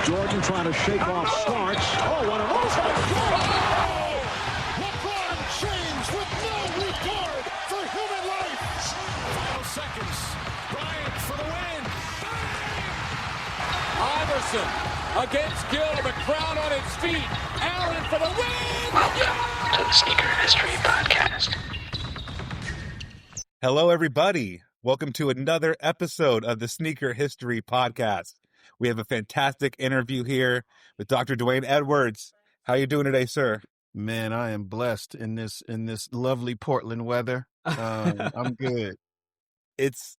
Jordan trying to shake off Starks. Oh, what a move! LeBron James with no regard for human life. Final seconds. Bryant for the win. Iverson against Gill. The crowd on its feet. Allen for the win. Welcome to the Sneaker History Podcast. Hello, everybody. Welcome to another episode of the Sneaker History Podcast. We have a fantastic interview here with Dr. Dwayne Edwards. How are you doing today, sir? Man, I am blessed in this lovely Portland weather. I'm good. It's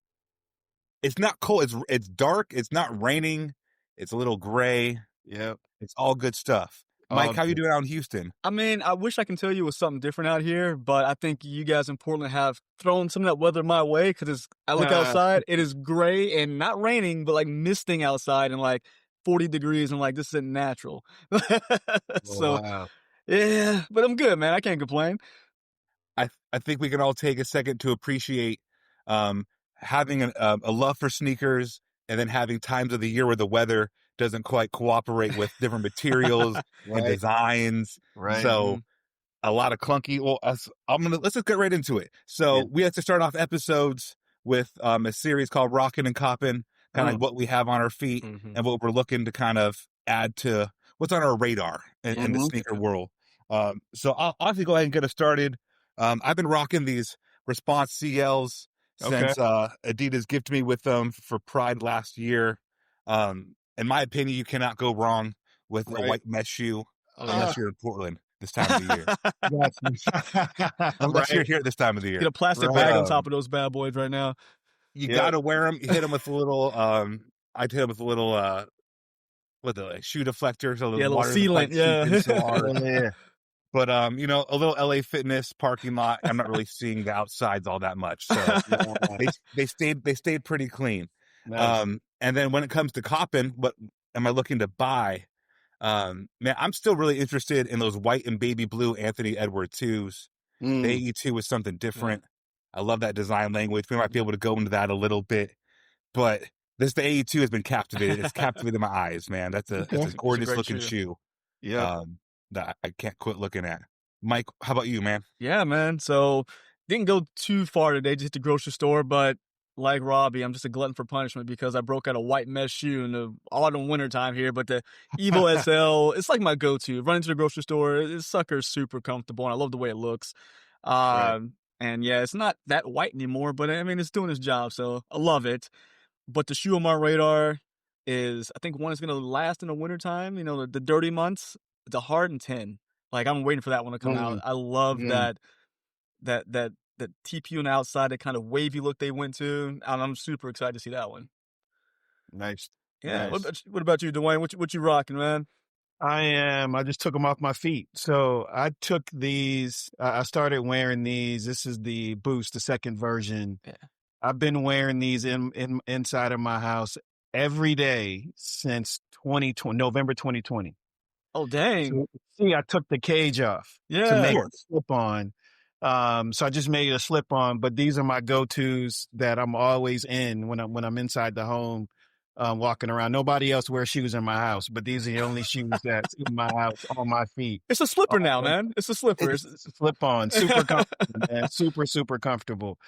not cold. It's dark. It's not raining. It's a little gray. Yep. It's all good stuff. Mike, how you doing out in Houston? I mean, I wish I can tell you it was something different out here, but I think you guys in Portland have thrown some of that weather my way because I look outside, it is gray and not raining, but like misting outside and like 40 degrees. And like, this isn't natural. Wow. Yeah, but I'm good, man. I can't complain. I think we can all take a second to appreciate having a love for sneakers and then having times of the year where the weather doesn't quite cooperate with different materials and designs. Right. So a lot of clunky. Well, let's just get right into it. So we have to start off episodes with a series called Rockin' and Coppin', kind of like what we have on our feet and what we're looking to kind of add to what's on our radar in the sneaker world. So I'll actually go ahead and get us started. I've been rocking these Response CLs since Adidas gifted me with them for Pride last year. In my opinion, you cannot go wrong with a white mesh shoe unless you're in Portland this time of the year. Unless you're here this time of the year. Get a plastic bag on top of those bad boys right now. You gotta wear them. You hit them with a little. I'd hit them with a little with a shoe deflector, so the little water sealant. Yeah. So hard. But a little LA Fitness parking lot. I'm not really seeing the outsides all that much, so they stayed pretty clean. Nice. And then when it comes to Coppin', what am I looking to buy? Man, I'm still really interested in those white and baby blue Anthony Edwards 2s. The AE2 was something different. I love that design language. We might be able to go into that a little bit, but the AE2 has been captivated. It's captivated my eyes, man. That's a gorgeous looking shoe. Yeah. That I can't quit looking at. Mike, how about you, man? Yeah, man. So didn't go too far today, just hit the grocery store, but like Robbie, I'm just a glutton for punishment because I broke out a white mesh shoe in the autumn winter time here. But the Evo SL, it's like my go-to. Run into the grocery store, this sucker's super comfortable, and I love the way it looks. And yeah, it's not that white anymore, but I mean, it's doing its job, so I love it. But the shoe on my radar is, I think one is going to last in the wintertime, the dirty months, the Harden 10. Like, I'm waiting for that one to come out. I love that TPU on the outside, that kind of wavy look they went to. And I'm super excited to see that one. Nice. Yeah. Nice. What about you, Dwayne? What you rocking, man? I just took them off my feet. So I took these, I started wearing these. This is the Boost, the second version. Yeah. I've been wearing these inside of my house every day since November 2020. Oh, dang. So, see, I took the cage off to make a slip on. So I just made a slip on, but these are my go-tos that I'm always in when I'm inside the home, walking around. Nobody else wears shoes in my house, but these are the only shoes that's in my house on my feet. It's a slipper now, man. It's a slipper. It's a slip on, super comfortable, man. Super comfortable.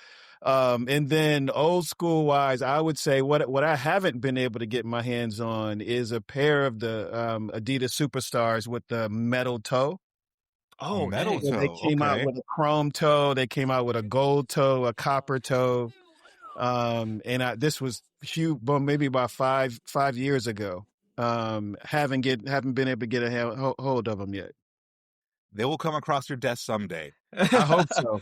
And then old school wise, I would say what I haven't been able to get my hands on is a pair of the Adidas Superstars with the metal toe. Oh, metal toe. They came out with a chrome toe. They came out with a gold toe, a copper toe. This was huge, maybe about five years ago. Haven't been able to get a hold of them yet. They will come across your desk someday. I hope so.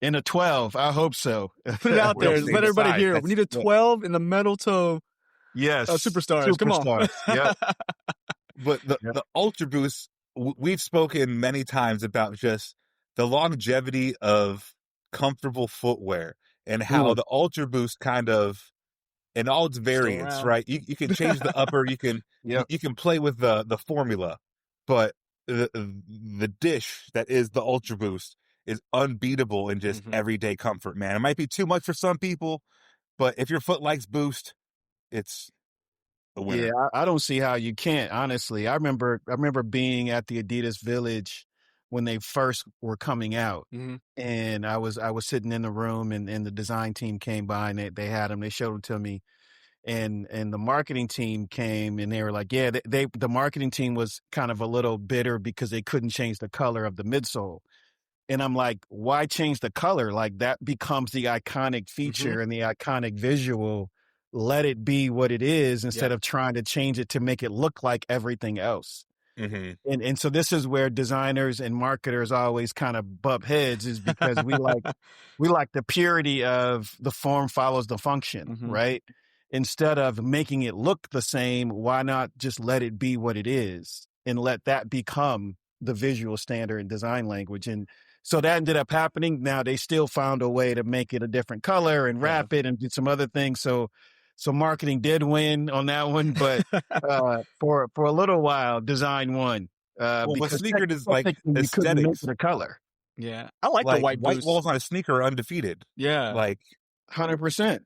In a 12, I hope so. Put it out there. Let everybody hear it. We need a 12 in the metal toe. Yes. Superstars. Come on. Yeah. But the Ultra Boost, we've spoken many times about just the longevity of comfortable footwear and how the Ultra Boost kind of, in all its variants, right? You can change the upper, you can play with the formula, but the dish that is the Ultra Boost is unbeatable in just everyday comfort, man. It might be too much for some people, but if your foot likes Boost, it's a winner. Yeah, I don't see how you can't, honestly. I remember being at the Adidas Village when they first were coming out. Mm-hmm. And I was sitting in the room, and the design team came by, and they had them. They showed them to me, and the marketing team came, and they were like, yeah, the marketing team was kind of a little bitter because they couldn't change the color of the midsole. And I'm like, why change the color? Like, that becomes the iconic feature and the iconic visual. Let it be what it is instead of trying to change it to make it look like everything else. And so this is where designers and marketers always kind of bump heads, is because we like the purity of the form follows the function, right? Instead of making it look the same, why not just let it be what it is and let that become the visual standard in design language? And so that ended up happening. Now they still found a way to make it a different color and wrap it and did some other things. So marketing did win on that one, but for a little while, design won. But sneaker is like you couldn't make aesthetics. it a color. Yeah, I like the white boost. walls on a sneaker are undefeated. Yeah, like 100%.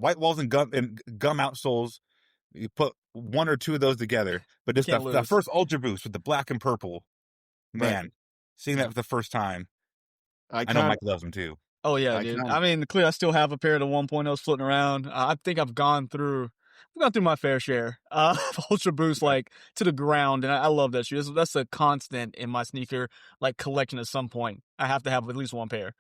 White walls and gum outsoles. You put one or two of those together, but just the first Ultra Boost with the black and purple, man, seeing that for the first time. I know Mike loves them too. Oh yeah, dude. I mean, clearly, I still have a pair of the 1.0s floating around. I think I've gone through my fair share of Ultra Boost, like, to the ground, and I love that shoe. That's a constant in my sneaker collection. At some point, I have to have at least one pair.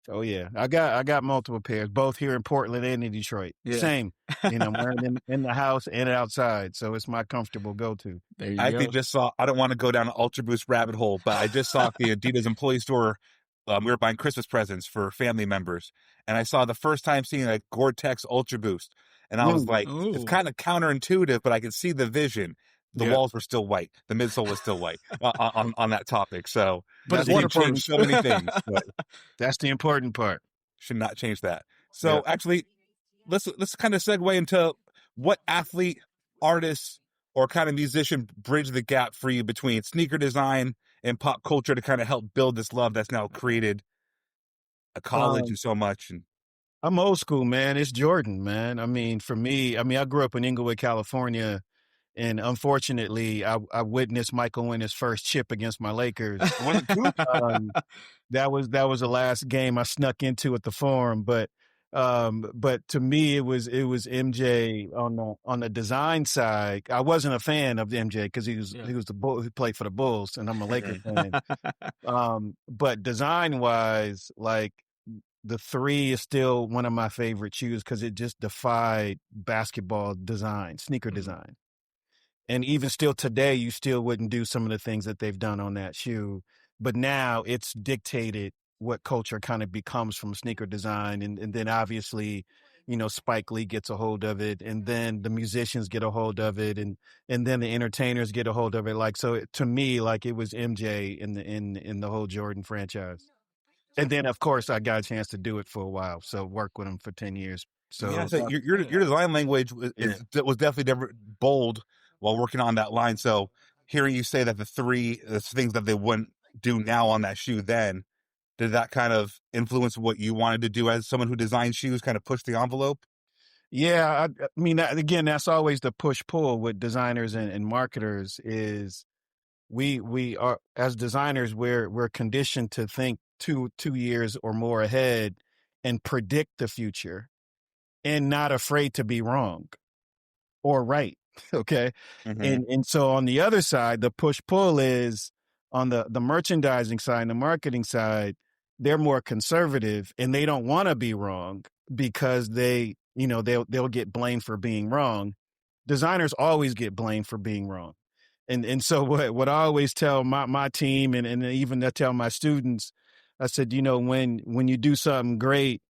Oh yeah, I got multiple pairs, both here in Portland and in Detroit. Yeah. Same, I'm wearing them in the house and outside, so it's my comfortable go-to. There you go. Just saw. I don't want to go down an Ultra Boost rabbit hole, but I just saw the Adidas employee store. We were buying Christmas presents for family members, and I saw the first time seeing a Gore-Tex Ultra Boost, and I was like, it's kind of counterintuitive, but I could see the vision. The walls were still white. The midsole was still white on that topic. So, but it's waterproof. Change so many things. But that's the important part. Should not change that. So, actually, let's kind of segue into what athlete, artist, or kind of musician bridge the gap for you between sneaker design and pop culture to kind of help build this love that's now created a college and so much. And I'm old school, man. It's Jordan, man. I mean, for me, I grew up in Inglewood, California, and unfortunately, I witnessed Michael win his first chip against my Lakers. That was the last game I snuck into at the Forum, but to me, it was MJ on the design side. I wasn't a fan of MJ because he was the bull who played for the Bulls, and I'm a Laker fan. But design wise, like, the 3 is still one of my favorite shoes because it just defied basketball design, sneaker design. And even still today, you still wouldn't do some of the things that they've done on that shoe. But now it's dictated what culture kind of becomes from sneaker design. And then obviously, Spike Lee gets a hold of it, and then the musicians get a hold of it, and then the entertainers get a hold of it. Like, so to me, like, it was MJ in the whole Jordan franchise. And then, of course, I got a chance to do it for a while. So work with him for 10 years. So your design language was definitely bold while working on that line. So hearing you say that the things that they wouldn't do now on that shoe then, did that kind of influence what you wanted to do as someone who designs shoes, kind of push the envelope? Yeah, I mean, again, that's always the push-pull with designers and marketers is we are, as designers, we're conditioned to think two years or more ahead and predict the future and not afraid to be wrong or right. Okay. And so on the other side, the push-pull is on the merchandising side and the marketing side, they're more conservative and they don't want to be wrong because they'll get blamed for being wrong. Designers always get blamed for being wrong. And so what I always tell my team and even I tell my students, I said, when you do something great,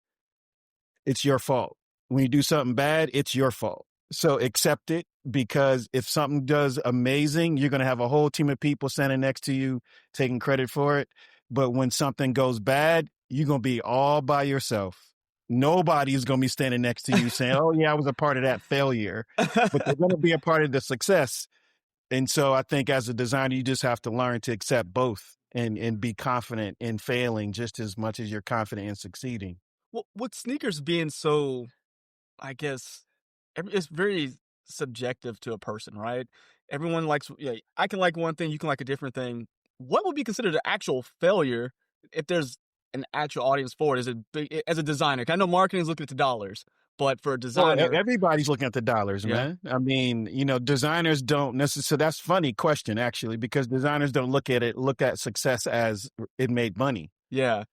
it's your fault. When you do something bad, it's your fault. So accept it, because if something does amazing, you're going to have a whole team of people standing next to you taking credit for it. But when something goes bad, you're going to be all by yourself. Nobody's going to be standing next to you saying, oh, yeah, I was a part of that failure. But they're going to be a part of the success. And so I think as a designer, you just have to learn to accept both and be confident in failing just as much as you're confident in succeeding. Well, with sneakers being so, I guess, it's very subjective to a person, right? Everyone likes, yeah, I can like one thing, you can like a different thing. What would be considered an actual failure if there's an actual audience for it? Is it as a designer? 'Cause I know marketing is looking at the dollars, but for a designer, everybody's looking at the dollars, man. I mean, designers don't necessarily. So that's a funny question, actually, because designers don't look at success as it made money. yeah,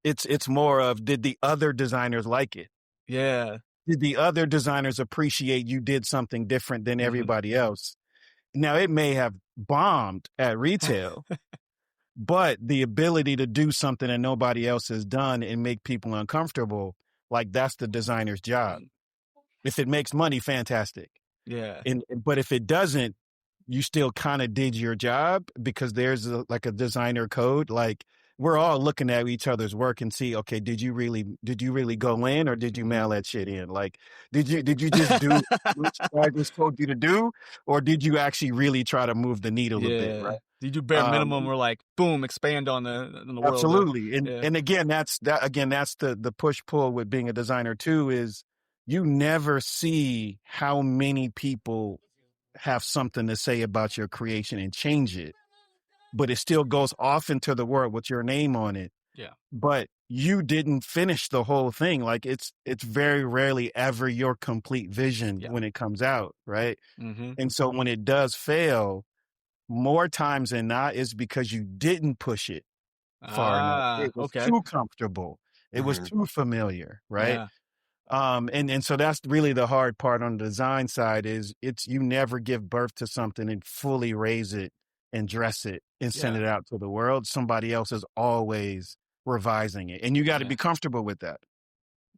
It's more of, did the other designers like it? yeah, Did the other designers appreciate you did something different than everybody else? Now, it may have bombed at retail, but the ability to do something that nobody else has done and make people uncomfortable, like, that's the designer's job. If it makes money, fantastic. yeah, But if it doesn't, you still kind of did your job, because there's a designer code. Like, we're all looking at each other's work and see, okay, did you really go in, or did you mail that shit in? Like, did you just do what I just told you to do, or did you actually really try to move the needle a bit, right? You do bare minimum, or like, boom, expand on the world. Absolutely. And again, that's the push pull with being a designer too, is you never see how many people have something to say about your creation and change it, but it still goes off into the world with your name on it. Yeah. But you didn't finish the whole thing. Like, it's very rarely ever your complete vision when it comes out, right? Mm-hmm. And so when it does fail, more times than not, is because you didn't push it far enough. It was too comfortable. It was too familiar, right? Yeah. And so that's really the hard part on the design side, is you never give birth to something and fully raise it and dress it and send it out to the world. Somebody else is always revising it, and you got to be comfortable with that.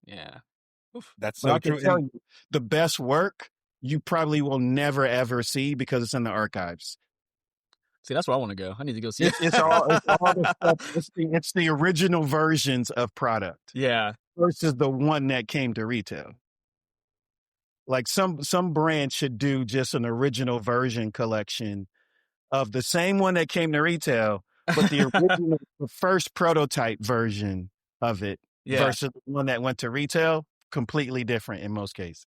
Yeah. Oof. That's So so I can true. tell you, the best work you probably will never ever see, because it's in the archives. See, that's where I want to go. I need to go see it. It's all the stuff. It's the original versions of product. Yeah. Versus the one that came to retail. Like, some brand should do just an original version collection of the same one that came to retail, but the original, the first prototype version of it versus the one that went to retail, completely different in most cases.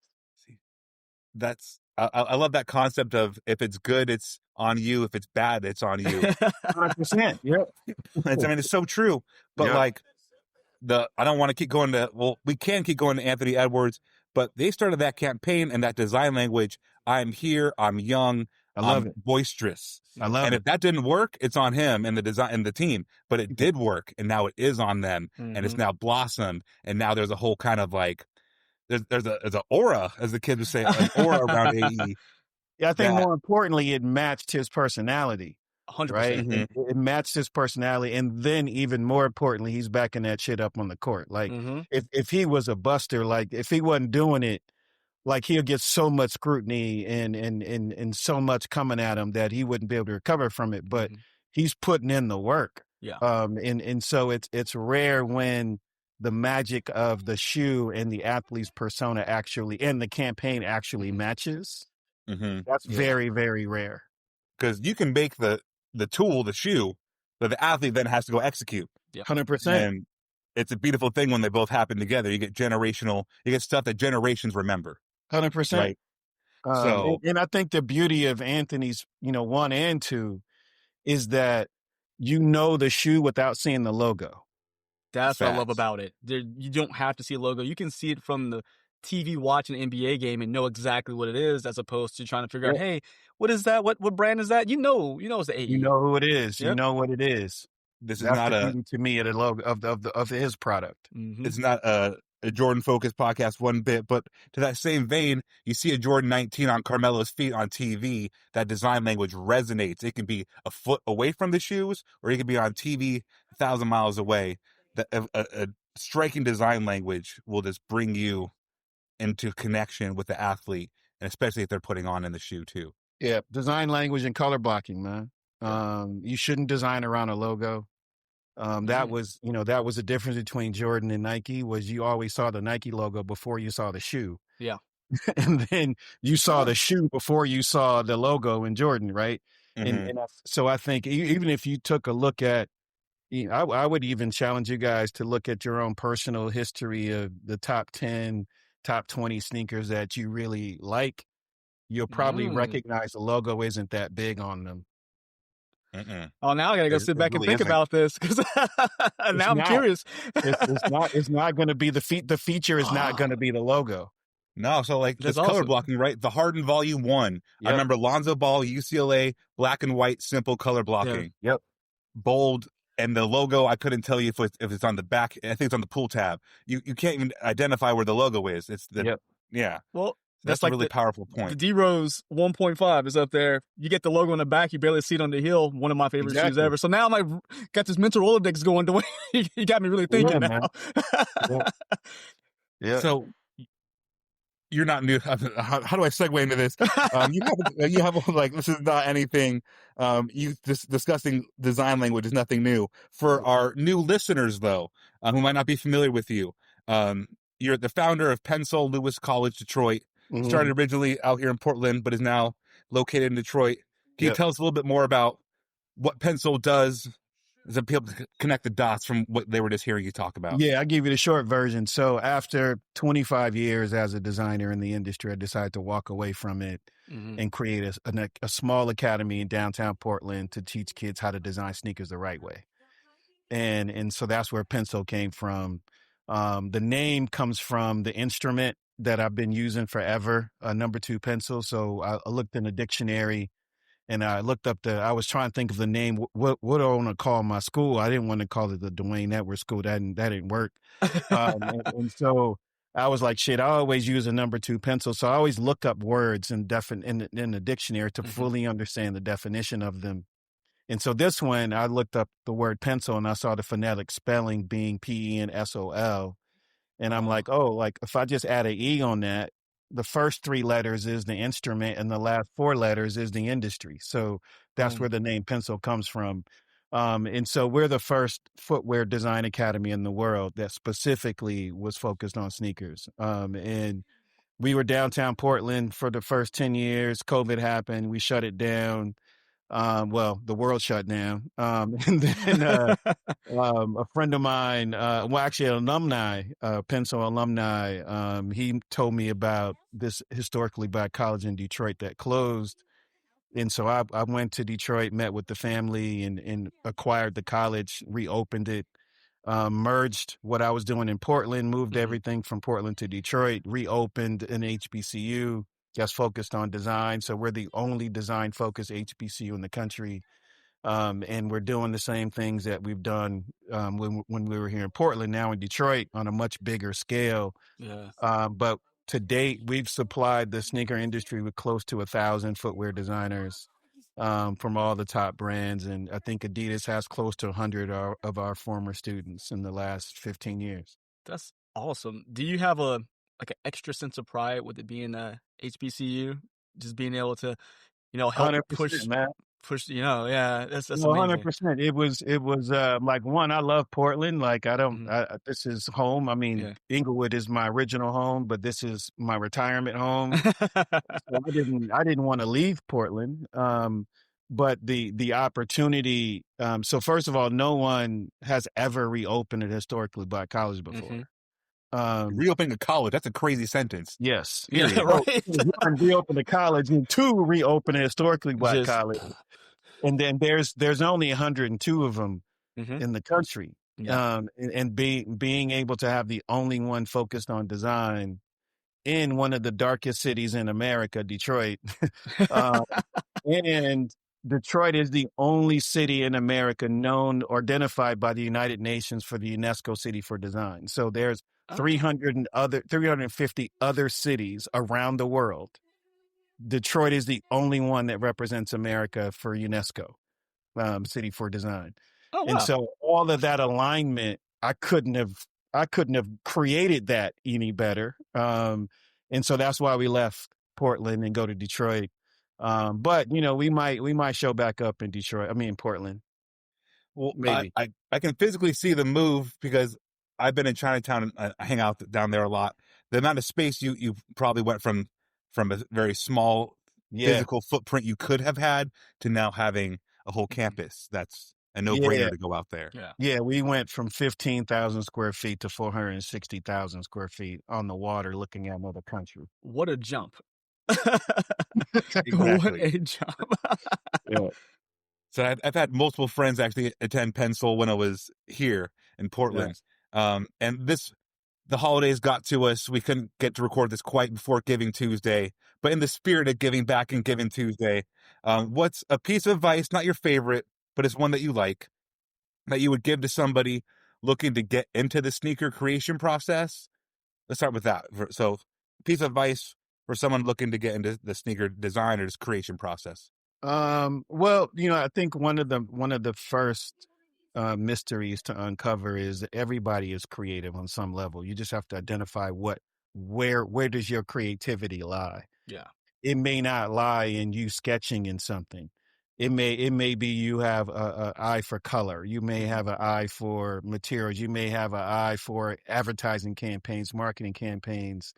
That's I love that concept of, if it's good, it's on you. If it's bad, it's on you. 100%. Yeah. It's so true. But like, I don't want to keep going we can keep going to Anthony Edwards, but they started that campaign and that design language. I'm here. I'm young. I love it. Boisterous. I love it. And if that didn't work, it's on him and the design and the team. But it did work, and now it is on them, and it's now blossomed. And now there's a whole kind of like, there's an aura, as the kids would say, an aura around AE. Yeah, I think more importantly, it matched his personality. 100%. Right? It matched his personality, and then even more importantly, he's backing that shit up on the court. Like, if he was a buster, like, if he wasn't doing it, like, he'll get so much scrutiny and so much coming at him that he wouldn't be able to recover from it. But he's putting in the work. Yeah. And so it's rare when the magic of the shoe and the athlete's persona actually, and the campaign actually matches. That's very, very rare. Because you can make the tool, the shoe, but the athlete then has to go execute. 100%. And it's a beautiful thing when they both happen together. You get stuff that generations remember. 100%. Right. And I think the beauty of Anthony's, 1 and 2 is that the shoe without seeing the logo. That's what I love about it. You don't have to see a logo. You can see it from the TV watching an NBA game and know exactly what it is, as opposed to trying to figure out, hey, what is that? What brand is that? It's the AE. You know who it is. You know what it is. That's not the beauty to me of the logo of his product. It's not a Jordan focused podcast one bit, but to that same vein, you see a Jordan 19 on Carmelo's feet on TV. That design language resonates. It can be a foot away from the shoes, or it can be on TV 1,000 miles away. A striking design language will just bring you into connection with the athlete, and especially if they're putting on in the shoe too. Yeah, design language and color blocking, man. You shouldn't design around a logo. That was the difference between Jordan and Nike, was you always saw the Nike logo before you saw the shoe. Yeah. And then you saw the shoe before you saw the logo in Jordan, right? So I think even if you took a look at, I would even challenge you guys to look at your own personal history of the top 10 top 20 sneakers that you really like, you'll probably recognize the logo isn't that big on them. Oh, now I gotta go sit back and think about this because now I'm curious. It's not going to be the feature is not going to be the logo. No, so like this color blocking, right? The Harden Volume 1. I remember Lonzo Ball, UCLA, black and white, simple color blocking. Yep. Bold, and the logo, I couldn't tell you if it's on the back. I think it's on the pull tab. You can't even identify where the logo is. It's the yeah. Well, that's like a really powerful point. The D-Rose 1.5 is up there. You get the logo on the back, you barely see it on the heel. One of my favorite shoes ever. So now I'm got this mental Rolodex going. The way you got me really thinking now. Yeah. So you're not new. How do I segue into this? You have like, this is not anything. You discussing design language is nothing new. For our new listeners, though, who might not be familiar with you, you're the founder of Pensole Lewis College, Detroit. Started originally out here in Portland, but is now located in Detroit. Can you tell us a little bit more about what Pensole does, so people to connect the dots from what they were just hearing you talk about? Yeah, I'll give you the short version. So after 25 years as a designer in the industry, I decided to walk away from it and create a small academy in downtown Portland to teach kids how to design sneakers the right way. And so that's where Pensole came from. The name comes from the instrument that I've been using forever, a number 2 pencil. So I looked in the dictionary and I looked up I was trying to think of the name. What do I want to call my school? I didn't want to call it the Dwayne Edwards School. That didn't work. And so I was like, shit, I always use a number 2 pencil. So I always look up words in the dictionary to fully understand the definition of them. And so this one, I looked up the word pencil and I saw the phonetic spelling being Pensol. And I'm like, oh, like if I just add an E on that, the first 3 letters is the instrument and the last 4 letters is the industry. So that's where the name Pensole comes from. And so we're the first footwear design academy in the world that specifically was focused on sneakers. And we were downtown Portland for the first 10 years. COVID happened. We shut it down. Well, the world shut down. And then a friend of mine, actually an alumni, Pensole alumni, he told me about this historically black college in Detroit that closed. And so I went to Detroit, met with the family and acquired the college, reopened it, merged what I was doing in Portland, moved everything from Portland to Detroit, reopened an HBCU. Just focused on design. So we're the only design-focused HBCU in the country. And we're doing the same things that we've done when we were here in Portland, now in Detroit on a much bigger scale. Yeah. But to date, we've supplied the sneaker industry with close to 1,000 footwear designers from all the top brands. And I think Adidas has close to 100 of our former students in the last 15 years. That's awesome. Do you have an extra sense of pride with it being a HBCU, just being able to, help push, man. That's 100%. It was like, one, I love Portland. Like this is home. I mean, Inglewood is my original home, but this is my retirement home. So I didn't want to leave Portland. But the opportunity, so first of all, no one has ever reopened a historically black college before. Reopening a college, that's a crazy sentence. Yes. Yeah, right. One, reopen a college, and 2, reopen a historically black college. And then there's only 102 of them in the country. Yeah. And being able to have the only one focused on design in one of the darkest cities in America, Detroit. And Detroit is the only city in America known or identified by the United Nations for the UNESCO City for Design. So there's 350 other cities around the world. Detroit is the only one that represents America for UNESCO City for Design. Oh, wow. And so all of that alignment, I couldn't have created that any better. And so that's why we left Portland and go to Detroit. But we might show back up in Portland. Well, maybe. I can physically see the move because I've been in Chinatown and I hang out down there a lot. The amount of space you probably went from a very small physical footprint you could have had to now having a whole campus. That's a no-brainer to go out there. Yeah. Yeah, we went from 15,000 square feet to 460,000 square feet on the water looking at another country. What a jump. Exactly. What a jump. Yeah. So I've had multiple friends actually attend Pensole when I was here in Portland. Yes. And the holidays got to us. We couldn't get to record this quite before Giving Tuesday, but in the spirit of giving back and Giving Tuesday, what's a piece of advice, not your favorite, but it's one that you like, that you would give to somebody looking to get into the sneaker creation process? Let's start with that. So, piece of advice for someone looking to get into the sneaker design or this creation process. Well, I think one of the first mysteries to uncover is that everybody is creative on some level. You just have to identify where does your creativity lie. Yeah. It may not lie in you sketching in something. It may be you have a eye for color. You may have an eye for materials. You may have an eye for advertising campaigns, marketing campaigns.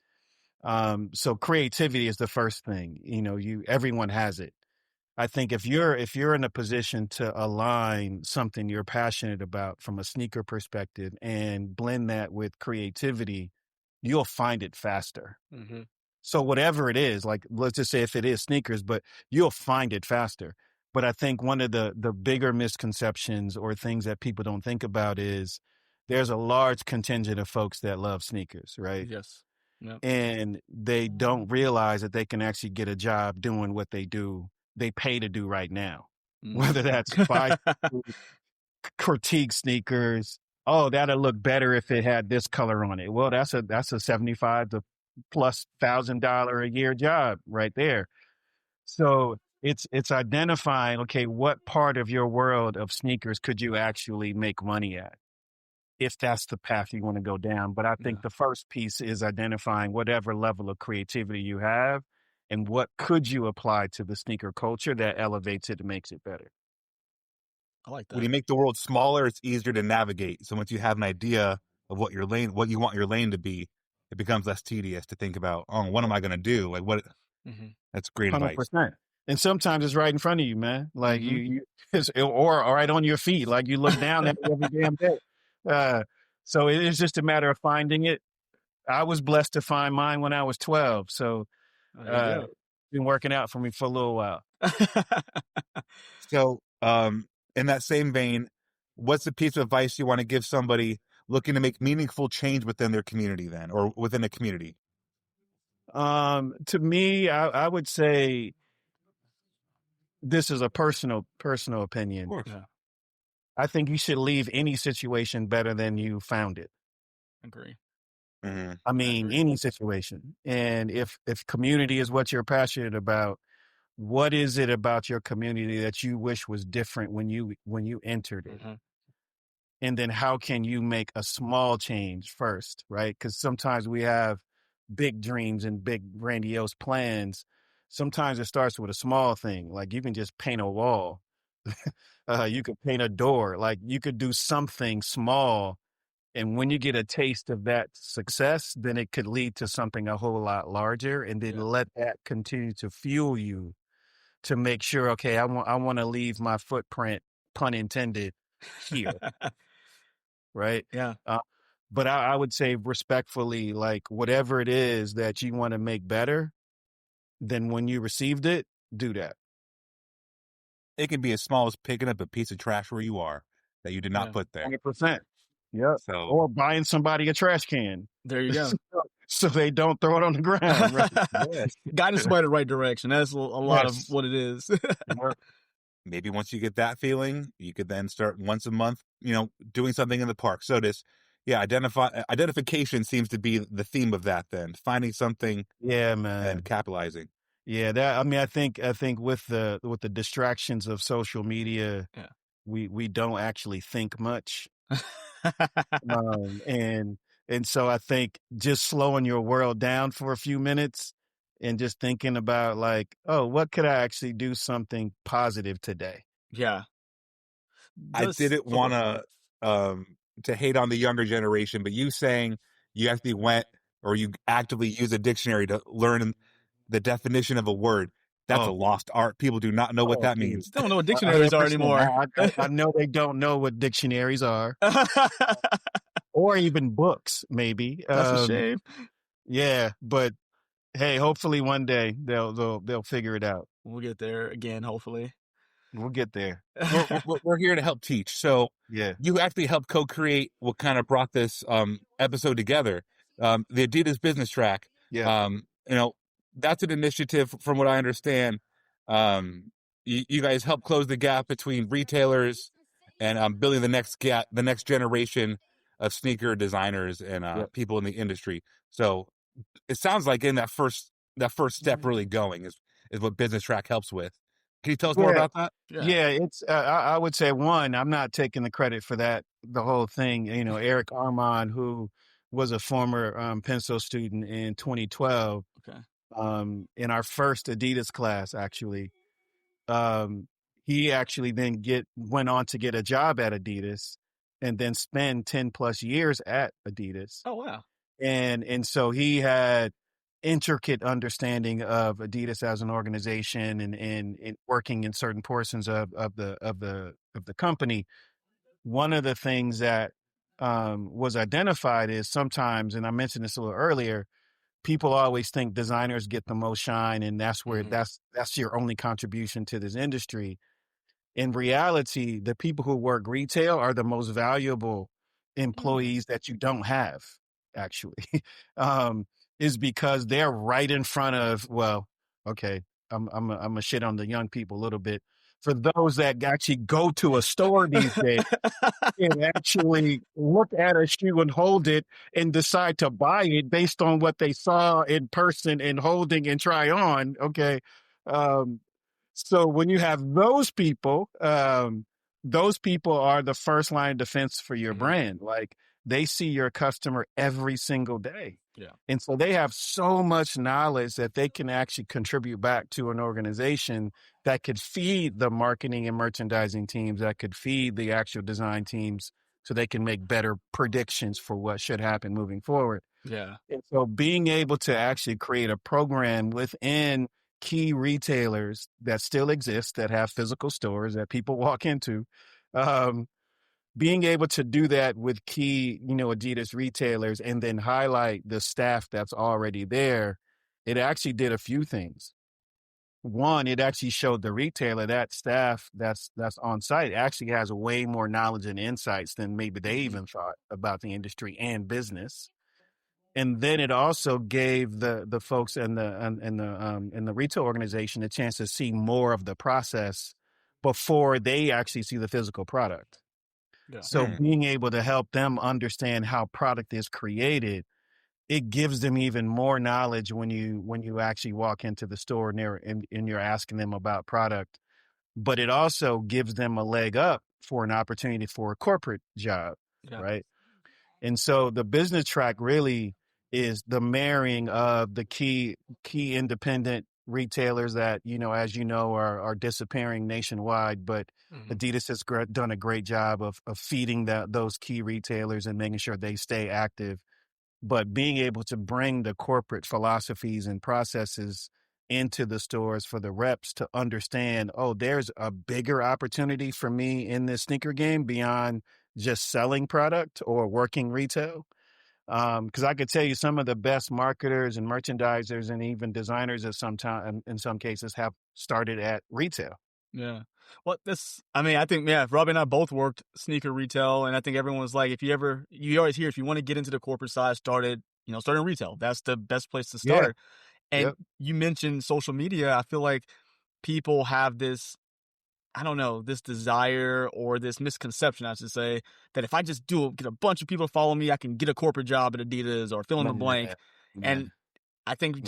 So creativity is the first thing. Everyone has it. I think if you're in a position to align something you're passionate about from a sneaker perspective and blend that with creativity, you'll find it faster. Mm-hmm. So whatever it is, like let's just say if it is sneakers, but you'll find it faster. But I think one of the bigger misconceptions or things that people don't think about is there's a large contingent of folks that love sneakers, right? Yes. Yep. And they don't realize that they can actually get a job doing what they pay to do right now. Whether that's buy critique sneakers. Oh, that'll look better if it had this color on it. Well, that's a $75,000 to plus $1,000 a year job right there. So it's identifying, okay, what part of your world of sneakers could you actually make money at, if that's the path you want to go down. But I think the first piece is identifying whatever level of creativity you have and what could you apply to the sneaker culture that elevates it and makes it better. I like that. When you make the world smaller, it's easier to navigate. So once you have an idea of what you want your lane to be, it becomes less tedious to think about, what am I going to do? Like what? Mm-hmm. That's great 100%. advice. And sometimes it's right in front of you, man. Like or right on your feet. Like you look down at it every damn day. So it is just a matter of finding it. I was blessed to find mine when I was 12. So been working out for me for a little while. So, in that same vein, what's the piece of advice you want to give somebody looking to make meaningful change within their community then, or within a community? To me, I would say this is a personal opinion. Of course. Yeah. I think you should leave any situation better than you found it. Agree. Mm-hmm. I mean, any situation. And if community is what you're passionate about, what is it about your community that you wish was different when you entered it? Mm-hmm. And then how can you make a small change first, right? Because sometimes we have big dreams and big grandiose plans. Sometimes it starts with a small thing. Like you can just paint a wall. You could paint a door. Like you could do something small. And when you get a taste of that success, then it could lead to something a whole lot larger. And then let that continue to fuel you to make sure, okay, I want to leave my footprint, pun intended, here. Right? Yeah. But I would say respectfully, like whatever it is that you want to make better, then when you received it, do that. It can be as small as picking up a piece of trash where you are that you did not put there. 100%. Yeah. So, or buying somebody a trash can. There you go. So they don't throw it on the ground. Right? yes. Guiding somebody in the right direction. That's a lot of what it is. Maybe once you get that feeling, you could then start once a month, doing something in the park. So identification seems to be the theme of that then. Finding something man. And capitalizing. Yeah, I think with the distractions of social media, we don't actually think much. And so I think just slowing your world down for a few minutes and just thinking about like, oh, what could I actually do something positive today? Yeah. I didn't want to hate on the younger generation, but you saying you actually went or you actively use a dictionary to learn the definition of a word, That's a lost art. People do not know what that dude. means. They don't know what dictionaries are 100%. anymore. I know they don't know what dictionaries are, or even books, maybe. That's a shame. Yeah, but hey, hopefully one day they'll figure it out. We'll get there again, hopefully. We'll get there. We're here to help teach. So Yeah. you actually helped co-create what kind of brought this episode together. The Adidas Business Track. Yeah. That's an initiative from what I understand. You guys help close the gap between retailers and building the next generation of sneaker designers and people in the industry. So it sounds like in that first step really going is what Business Track helps with. Can you tell us more about that? Yeah, it's I would say one, I'm not taking the credit for that, the whole thing. Eric Armand, who was a former Pensole student in 2012, in our first Adidas class, actually, he actually then went on to get a job at Adidas and then spend 10 plus years at Adidas. Oh, wow. And so he had intricate understanding of Adidas as an organization and working in certain portions of the company. One of the things that was identified is sometimes, and I mentioned this a little earlier, people always think designers get the most shine, and that's where that's your only contribution to this industry. In reality, the people who work retail are the most valuable employees that you don't have, actually, is because they're right in front of, I'm gonna shit on the young people a little bit. For those that actually go to a store these days and actually look at a shoe and hold it and decide to buy it based on what they saw in person and holding and try on. Okay. So when you have those people are the first line of defense for your brand. Like, they see your customer every single day. Yeah. And so they have so much knowledge that they can actually contribute back to an organization that could feed the marketing and merchandising teams, that could feed the actual design teams, so they can make better predictions for what should happen moving forward. Yeah. And so being able to actually create a program within key retailers that still exist, that have physical stores that people walk into, being able to do that with key, Adidas retailers, and then highlight the staff that's already there, it actually did a few things. One, it actually showed the retailer that staff that's on site actually has way more knowledge and insights than maybe they even thought about the industry and business. And then it also gave the folks in the retail organization a chance to see more of the process before they actually see the physical product. Yeah. So being able to help them understand how product is created, it gives them even more knowledge when you actually walk into the store and you're asking them about product. But it also gives them a leg up for an opportunity for a corporate job, right? And so the business track really is the marrying of the key independent retailers that, as are disappearing nationwide, but Adidas has done a great job of feeding those key retailers and making sure they stay active, but being able to bring the corporate philosophies and processes into the stores for the reps to understand, there's a bigger opportunity for me in this sneaker game beyond just selling product or working retail. Because I could tell you some of the best marketers and merchandisers and even designers in some cases have started at retail. Yeah. Well, I think, Robbie and I both worked sneaker retail, and I think everyone was like, you always hear, if you want to get into the corporate side, start in retail. That's the best place to start. Yeah. And you mentioned social media. I feel like people have this, this desire or this misconception, I should say, that if I just get a bunch of people to follow me, I can get a corporate job at Adidas or fill in the blank. And I think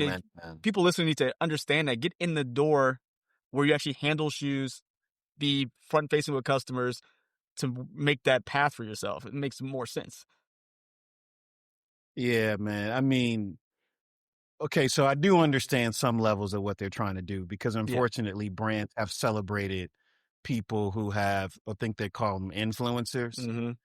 people listening need to understand that. Get in the door where you actually handle shoes, be front facing with customers to make that path for yourself. It makes more sense. Yeah, man. I mean, okay, so I do understand some levels of what they're trying to do, because unfortunately brands have celebrated people who have, I think they call them influencers.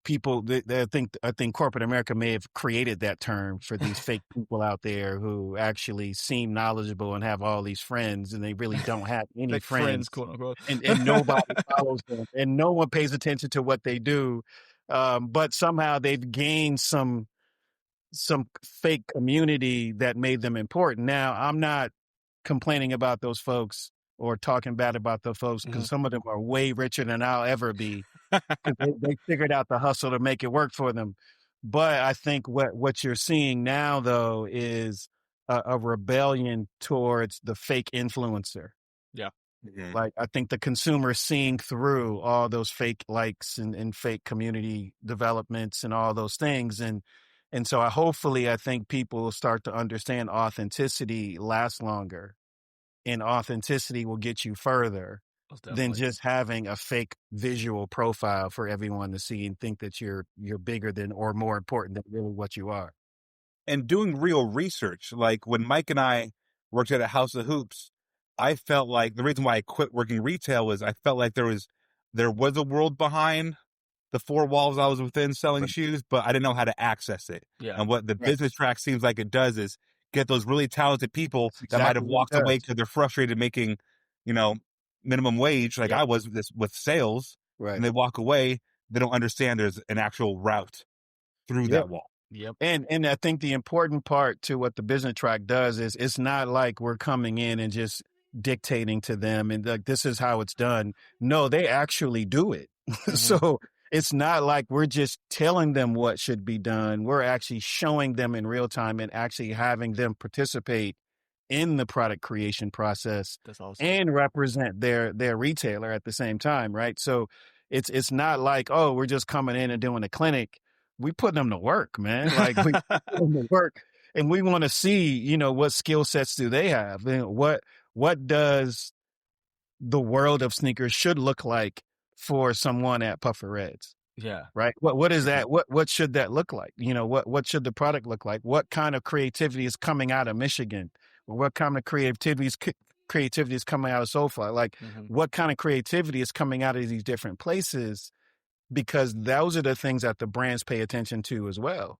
people, I think corporate America may have created that term for these fake people out there who actually seem knowledgeable and have all these friends, and they really don't have any Fake friends, quote unquote. and nobody follows them, and no one pays attention to what they do. But somehow they've gained some fake community that made them important. Now, I'm not complaining about those folks or talking bad about those folks, because some of them are way richer than I'll ever be, because they figured out the hustle to make it work for them. But I think what you're seeing now, though, is a rebellion towards the fake influencer. Yeah. Mhm. Like, I think the consumer seeing through all those fake likes and fake community developments and all those things. And so I think people will start to understand authenticity lasts longer, and authenticity will get you further Most than definitely. just having a fake visual profile for everyone to see and think that you're bigger than or more important than really what you are. And doing real research. Like when Mike and I worked at a House of Hoops, I felt like the reason why I quit working retail was I felt like there was a world behind the four walls I was within selling shoes, but I didn't know how to access it. Yeah. And what the business track seems like it does is get those really talented people That's that might have exactly what it walked away does. because they're frustrated making, minimum wage, like I was with sales, Right. and they walk away. They don't understand there's an actual route through that wall. Yep. And I think the important part to what the business track does is it's not like we're coming in and just dictating to them and like, this is how it's done. No, they actually do it. So it's not like we're just telling them what should be done. We're actually showing them in real time and actually having them participate in the product creation process. That's awesome. And represent their retailer at the same time, right? So it's not like, oh, we're just coming in and doing a clinic. We putting them to work, man. Like, we put them to work, and we want to see, what skill sets do they have, and what does the world of sneakers should look like for someone at Puffer Reds, Yeah. right? What is that? What should that look like? What should the product look like? What kind of creativity is coming out of Michigan? What kind of creativity is coming out of SoFi? Like, what kind of creativity is coming out of these different places? Because those are the things that the brands pay attention to as well.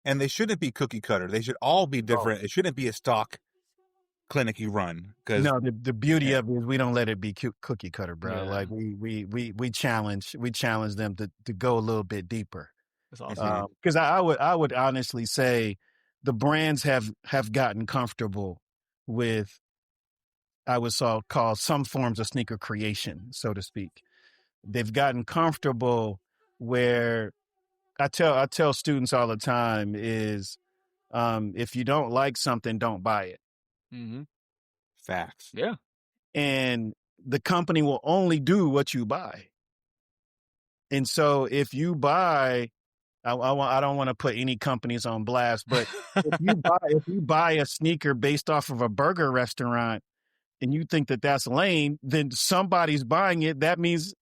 And they shouldn't be cookie cutter. They should all be different. It shouldn't be a stock clinic you run. No, the beauty of it is we don't let it be cookie cutter, bro. Yeah. Like we challenge them to go a little bit deeper. That's awesome. Because I would honestly say the brands have gotten comfortable with, I would call some forms of sneaker creation, so to speak. They've gotten comfortable where I tell students all the time is, if you don't like something, don't buy it. Facts. Yeah. And the company will only do what you buy. And so if you buy, I don't want to put any companies on blast, but if you buy a sneaker based off of a burger restaurant and you think that that's lame, then somebody's buying it. That means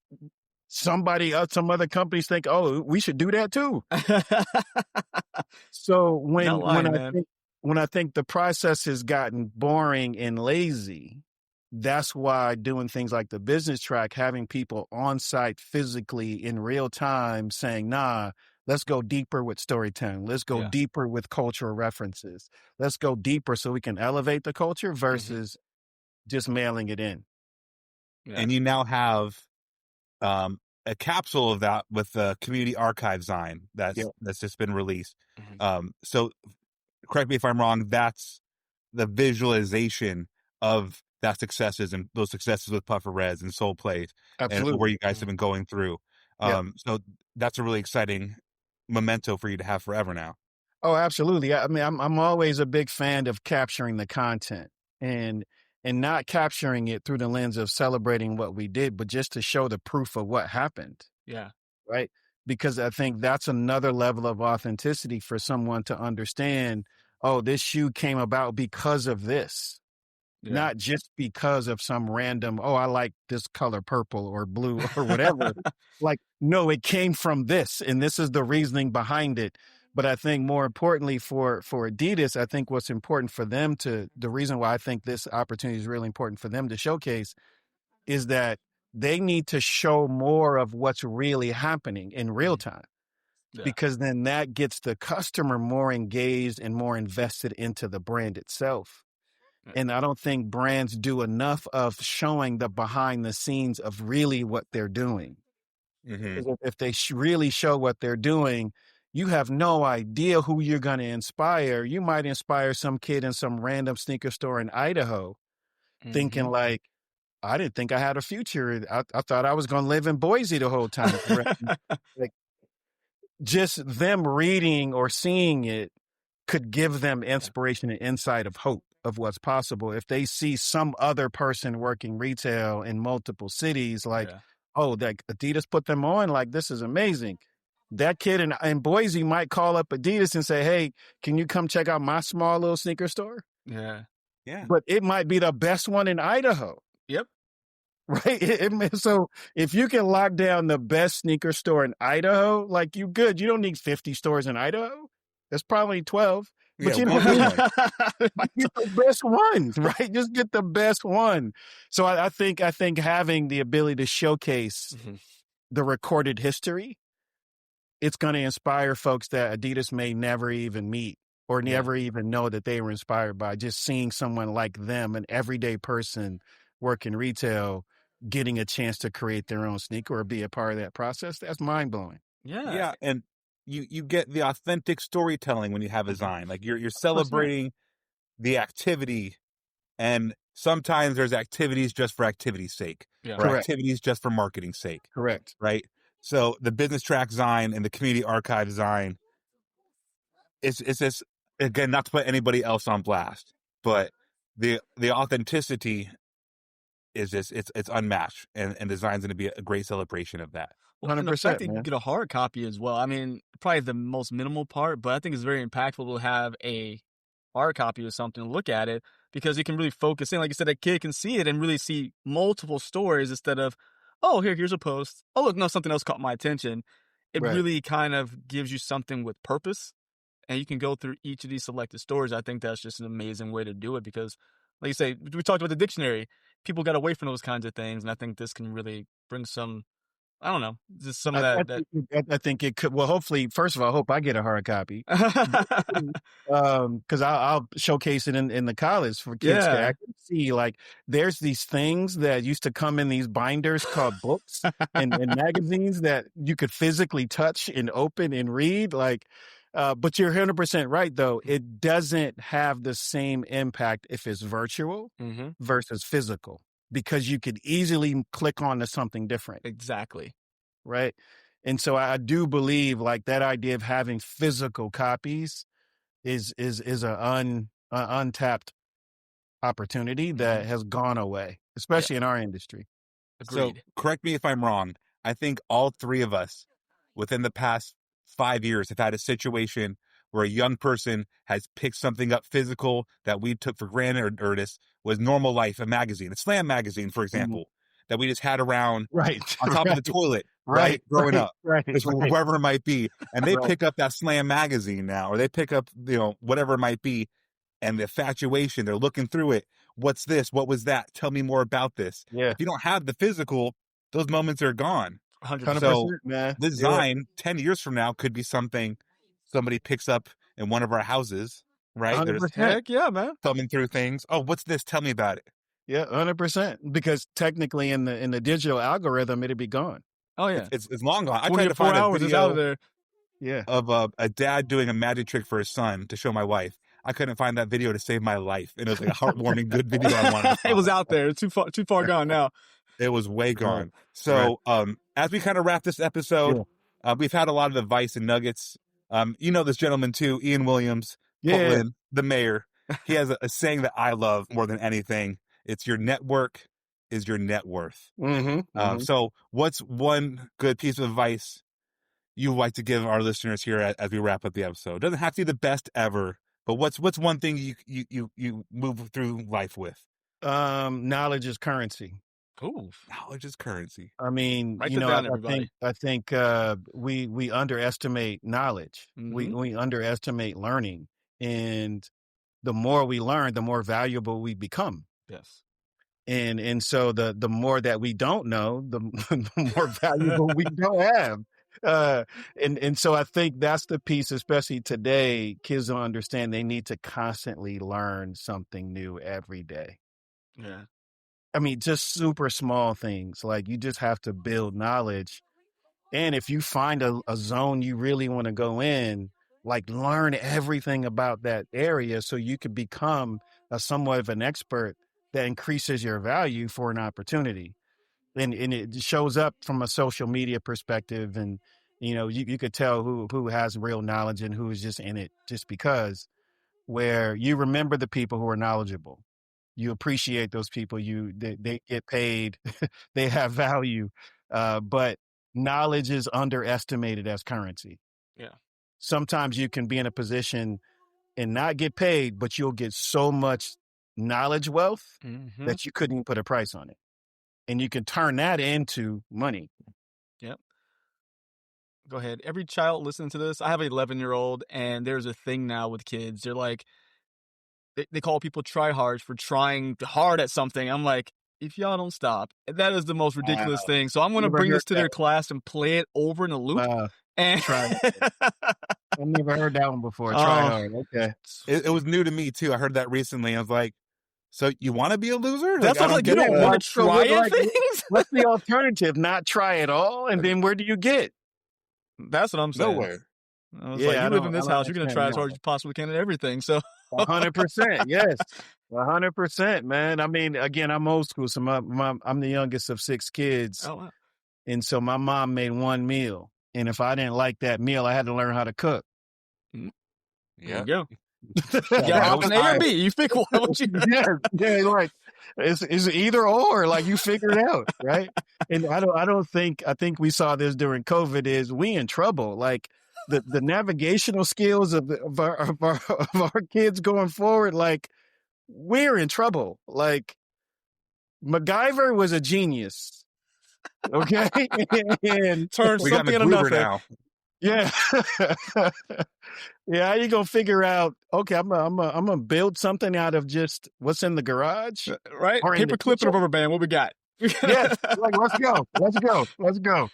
some other companies think, oh, we should do that too. So when I think the process has gotten boring and lazy, that's why doing things like the business track, having people on site physically in real time saying, nah, let's go deeper with storytelling. Let's go deeper with cultural references. Let's go deeper so we can elevate the culture versus just mailing it in. Yeah. And you now have a capsule of that with the community archive sign that's just been released. So correct me if I'm wrong, that's the visualization of that successes and those successes with Puffer Reds and Soul Plays and where you guys have been going through. So that's a really exciting memento for you to have forever now. Oh, absolutely. I mean, I'm always a big fan of capturing the content and not capturing it through the lens of celebrating what we did, but just to show the proof of what happened. Yeah. Right. Because I think that's another level of authenticity for someone to understand, oh, this shoe came about because of this. Not just because of some random, oh, I like this color purple or blue or whatever. Like, no, it came from this, and this is the reasoning behind it. But I think more importantly for Adidas, I think what's important for them the reason why I think this opportunity is really important for them to showcase is that they need to show more of what's really happening in real time. because then that gets the customer more engaged and more invested into the brand itself. And I don't think brands do enough of showing the behind the scenes of really what they're doing. Mm-hmm. If they really show what they're doing, you have no idea who you're going to inspire. You might inspire some kid in some random sneaker store in Idaho thinking like, I didn't think I had a future. I thought I was going to live in Boise the whole time. Like, just them reading or seeing it could give them inspiration and insight of hope of what's possible. If they see some other person working retail in multiple cities, like, oh, that Adidas put them on, like, this is amazing. That kid in Boise might call up Adidas and say, hey, can you come check out my small little sneaker store? Yeah. But it might be the best one in Idaho. Yep. Right. So if you can lock down the best sneaker store in Idaho, like, you good. You don't need 50 stores in Idaho. There's probably 12. But you know what I mean? Get the best one, right? Just get the best one. So I think having the ability to showcase the recorded history, it's going to inspire folks that Adidas may never even meet or never even know that they were inspired by, just seeing someone like them, an everyday person working retail, getting a chance to create their own sneaker or be a part of that process. That's mind blowing. Yeah. And you get the authentic storytelling when you have a design. Like you're celebrating the activity, and sometimes there's activities just for activity's sake, or activities just for marketing's sake. Correct. Right. So the business track design and the community archive design, it's just, again, not to put anybody else on blast, but the authenticity is just, it's unmatched, and design's going to be a great celebration of that. Well, and the fact that you get a hard copy as well. I mean, probably the most minimal part, but I think it's very impactful to have a hard copy of something to look at it, because you can really focus in. Like you said, a kid can see it and really see multiple stories instead of, oh, here's a post. Oh, look, no, something else caught my attention. It really kind of gives you something with purpose, and you can go through each of these selected stories. I think that's just an amazing way to do it, because, like you say, we talked about the dictionary. People got away from those kinds of things, and I think this can really bring some, I don't know, just some of that. I think it could. Well, hopefully, first of all, I hope I get a hard copy, because I'll showcase it in the college for kids to actually see. Like, there's these things that used to come in these binders called books and magazines that you could physically touch and open and read. Like, but you're 100% right, though. It doesn't have the same impact if it's virtual versus physical, because you could easily click on to something different. Exactly. Right. And so I do believe, like, that idea of having physical copies is an untapped opportunity that has gone away, especially in our industry. Agreed. So correct me if I'm wrong. I think all three of us within the past 5 years have had a situation where a young person has picked something up physical that we took for granted, or this was Normal Life, a magazine, a Slam magazine, for example, that we just had around on top of the toilet, growing up, wherever it might be. And they pick up that Slam magazine now, or they pick up, whatever it might be, and the infatuation, they're looking through it. What's this? What was that? Tell me more about this. Yeah. If you don't have the physical, those moments are gone. 100%, so man. Design 10 years from now could be something somebody picks up in one of our houses, right? 100%. Heck yeah, man. Thumbing through things. Oh, what's this? Tell me about it. Yeah, 100%. Because technically in the digital algorithm, it'd be gone. Oh yeah, it's long gone. I tried 24 to find hours a is out of video there. of a dad doing a magic trick for his son to show my wife. I couldn't find that video to save my life, and it was like a heartwarming, good video I wanted to find. It was out there. It's too far gone now. It was way gone. So, as we kind of wrap this episode, we've had a lot of advice and nuggets. This gentleman too, Ian Williams, Portland, the mayor. He has a saying that I love more than anything. It's your network is your net worth. So what's one good piece of advice you would like to give our listeners here as we wrap up the episode? It doesn't have to be the best ever, but what's one thing you move through life with? Knowledge is currency. Ooh. Knowledge is currency. I mean, Write that down, everybody. I think we underestimate knowledge. We underestimate learning, and the more we learn, the more valuable we become. Yes. And so the more that we don't know, the more valuable we don't have. And so I think that's the piece, especially today, kids don't understand they need to constantly learn something new every day. Yeah. I mean, just super small things. Like you just have to build knowledge. And if you find a zone you really want to go in, like learn everything about that area so you could become somewhat of an expert that increases your value for an opportunity. And it shows up from a social media perspective. And, you could tell who has real knowledge and who is just in it just because, where you remember the people who are knowledgeable. You appreciate those people. They get paid. They have value. But knowledge is underestimated as currency. Yeah. Sometimes you can be in a position and not get paid, but you'll get so much knowledge wealth that you couldn't even put a price on it. And you can turn that into money. Yep. Go ahead. Every child listening to this, I have an 11-year-old, and there's a thing now with kids. They're like, they call people tryhards for trying hard at something. I'm like, if y'all don't stop, that is the most ridiculous thing. So I'm going to bring this to their class and play it over in a loop. And Try. I've never heard that one before. Try hard. Okay. It was new to me too. I heard that recently. I was like, so you want to be a loser? That's what I was like, you don't want to try at things? What's the alternative? Not try at all? And then where do you get? That's what I'm saying. Nowhere. I was like, you live in this house, you're going to try as hard as you possibly can at everything. So 100%. Yes. 100%, man. I mean, again, I'm old school. So I'm the youngest of 6 kids. Oh, wow. And so my mom made one meal. And if I didn't like that meal, I had to learn how to cook. Yeah. There you go. Yeah, option A or B. You pick one. Yeah, like it's either or. Like you figure it out, right? And I think we saw this during COVID. Is we in trouble? Like the navigational skills of our kids going forward. Like we're in trouble. Like MacGyver was a genius. Okay, and turn something into nothing now. Yeah. Yeah, how you gonna figure out, okay, I'm gonna build something out of just what's in the garage? Right? Paper clip and a rubber band. What we got? Yes. Like, let's go.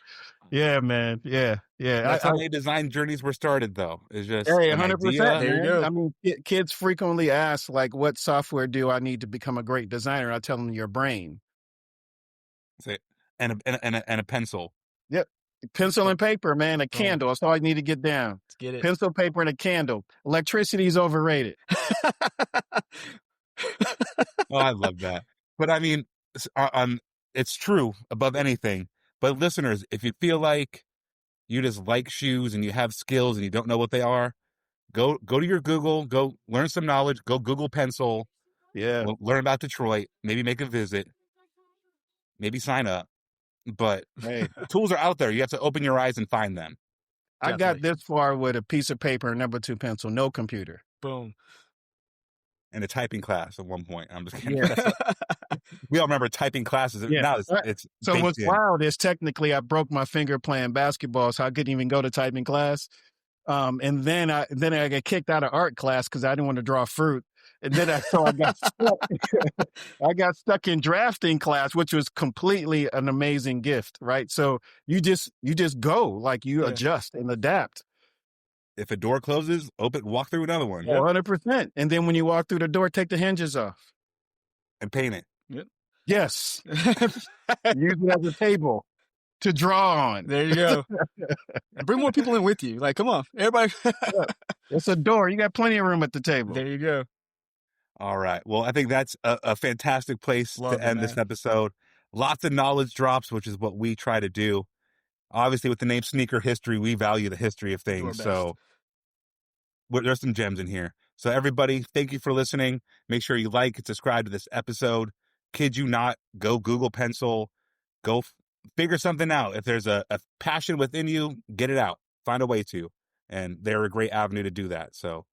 Yeah, man. Yeah. That's how many design journeys were started, though. It's just 100%. There you go. I mean, kids frequently ask, like, what software do I need to become a great designer? I tell them your brain. And a pencil. Yep. Pencil and paper, man. A candle. That's all I need to get down. Let's get it. Pencil, paper, and a candle. Electricity is overrated. Oh, I love that. But I mean, it's true above anything. But listeners, if you feel like you just like shoes and you have skills and you don't know what they are, go to your Google, go learn some knowledge, go Google Pensole. Yeah. Learn about Detroit, maybe make a visit, maybe sign up. But hey, tools are out there. You have to open your eyes and find them. I got this far with a piece of paper and number 2 pencil, no computer. Boom. And a typing class at one point. I'm just kidding. Yeah. We all remember typing classes. Yeah. Now it's so what's wild is technically I broke my finger playing basketball, so I couldn't even go to typing class. And then I got kicked out of art class because I didn't want to draw fruit. And then I got stuck. I got stuck in drafting class, which was completely an amazing gift, right? So you just go, like you adjust and adapt. If a door closes, walk through another one. 100%. And then when you walk through the door, take the hinges off and paint it. Yep. Yes. Use it as a table to draw on. There you go. And bring more people in with you. Like, come on, everybody. It's a door. You got plenty of room at the table. There you go. All right. Well, I think that's a fantastic place to end this episode. Lots of knowledge drops, which is what we try to do. Obviously, with the name Sneaker History, we value the history of things. So there's some gems in here. So everybody, thank you for listening. Make sure you like and subscribe to this episode. Kid you not, go Google Pensole. Go figure something out. If there's a passion within you, get it out. Find a way to. And they're a great avenue to do that. So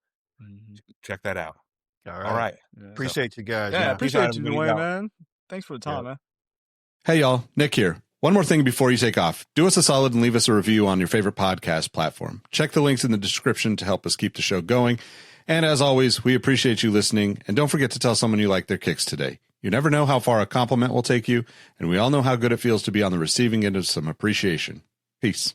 check that out. All right. Yeah. Appreciate you guys. Yeah, appreciate you, Dwayne, man. Thanks for the time, man. Hey, y'all. Nick here. One more thing before you take off. Do us a solid and leave us a review on your favorite podcast platform. Check the links in the description to help us keep the show going. And as always, we appreciate you listening. And don't forget to tell someone you like their kicks today. You never know how far a compliment will take you. And we all know how good it feels to be on the receiving end of some appreciation. Peace.